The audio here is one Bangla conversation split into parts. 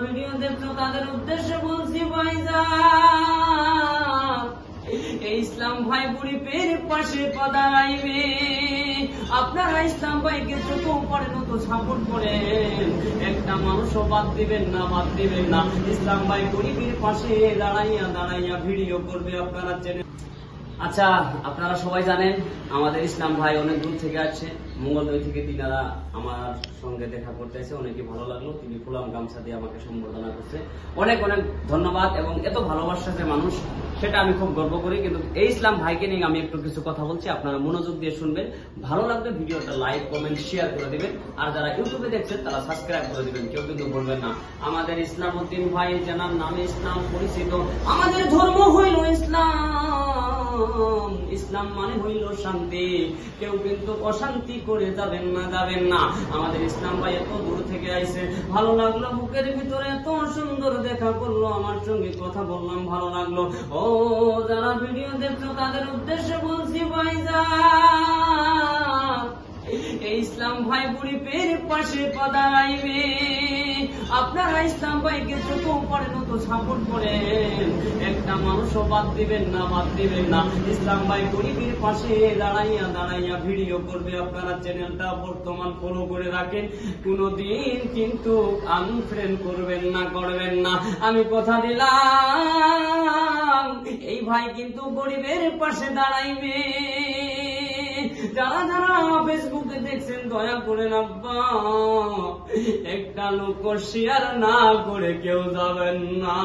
ভিডিও দেখছো তাদের উদ্দেশ্যে বলছি ভাইজান, এই ইসলাম ভাই গরিবের পাশে দাঁড়াইবে। আপনারা ইসলাম ভাইকে যত পারেন তত সাপোর্ট করেন, একটা মানুষও বাদ দিবেন না, বাদ দিবেন না। ইসলাম ভাই গরিবের পাশে দাঁড়াইয়া দাঁড়াইয়া ভিডিও করবে, আপনারা চেনেন। আচ্ছা, আপনারা সবাই জানেন আমাদের ইসলাম ভাই অনেক দূর থেকে আসছে, মঙ্গলদৈ থেকে তিনারা আমার সঙ্গে দেখা করতে এসে অনেকে ভালো লাগলো, তিনি ফুলাম গামছা দিয়ে আমাকে সম্বোধনা করছে। অনেক অনেক ধন্যবাদ। এবং এত ভালোবাসা যে মানুষ, সেটা আমি খুব গর্ব করি। কিন্তু এই ইসলাম ভাইকে নিয়ে আমি একটু কিছু কথা বলছি, আপনারা মনোযোগ দিয়ে শুনবেন। ভালো লাগলে ভিডিওটা লাইক, কমেন্ট, শেয়ার করে দিবেন। আর যারা ইউটিউবে দেখছেন তারা সাবস্ক্রাইব করে দিবেন, কেউ কিন্তু ভুলবেন না। আমাদের ইসলামউদ্দিন ভাই জানার নামে ইসলাম পরিচিত, আমাদের ধর্ম হইল ইসলাম। ইসলাম মানে হইল শান্তি, কেউ কিন্তু অশান্তি করে যাবেন না, যাবেন না। আমাদের ইসলাম ভাই এত দূর থেকে আইছে, ভালো লাগলো। বুকের ভিতরে এত সুন্দর দেখা করলো, আমার সঙ্গে কথা বললাম, ভালো লাগলো। ও যারা ভিডিও দেখছো তাদের উদ্দেশ্যে বলছি ভাইজান, এই ইসলাম ভাই গরিবের পাশে দাঁড়াইবে। আপনারা ইসলাম ভাইকে যত পারেন তত সাপোর্ট করেন, একটা মানুষও বাদ দিবেন না, বাদ দিবেন না। ইসলাম ভাই গরিবের পাশে দাঁড়াইয়া দাঁড়াইয়া ভিডিও করবে, আপনারা চ্যানেলটা বর্তমান ফলো করে রাখেন, কোনদিন কিন্তু আনফ্রেন্ড করবেন না, করবেন না। আমি কথা দিলাম, এই ভাই কিন্তু গরিবের পাশে দাঁড়াইবে। যারা যারা ফেসবুকে দেখছেন দয়া করে আব্বা একটা লোক শেয়ার না করে কেউ যাবেন না,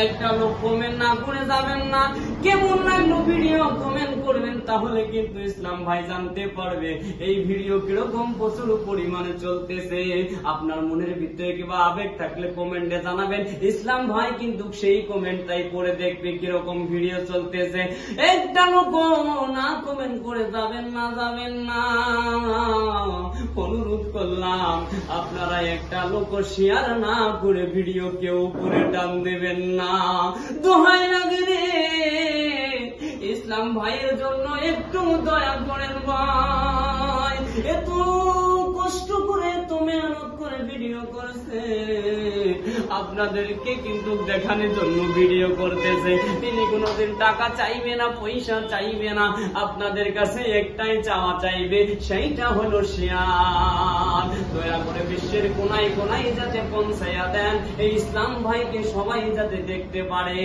একটা লোক কমেন্ট না করে যাবেন না। কেমন লাগলো ভিডিও কমেন্ট করবেন, তাহলে কিন্তু ইসলাম ভাই জানতে পারবে এই ভিডিও কিরকম প্রচুর পরিমাণে চলতেছে। আপনার মনের ভিতরে কিংবা আবেগ থাকলে কমেন্টে জানাবেন, ইসলাম ভাই কিন্তু সেই কমেন্টটাই পড়ে দেখবে কিরকম ভিডিও চলতেছে। একটা লোক না কমেন্ট করে যাবেন না, যাবেন না। অনুরোধ করলাম আপনারা একটা লোক শেয়ার না করে ভিডিও কেউ করে টান দেবেন না, দোহাই লাগে রে। ইসলাম ভাইয়ের জন্য একটু দয়া করেন ভাই, এত কষ্ট করে এত মেহনত করে ভিডিও করছে, আপনাদেরকে কিন্তু দেখানোর জন্য ভিডিও করতেছে। তিনি কোনোদিন টাকা চাইবে না, পয়সা চাইবে না, আপনাদের কাছে একটাই চাওয়া চাইবে, সেইটা হলো শেয়ার। দয়া করে বিশ্বের কোনায় কোনায় যাতে পৌঁছাইয়া দেন, এই ইসলাম ভাইকে সবাই যাতে দেখতে পারে।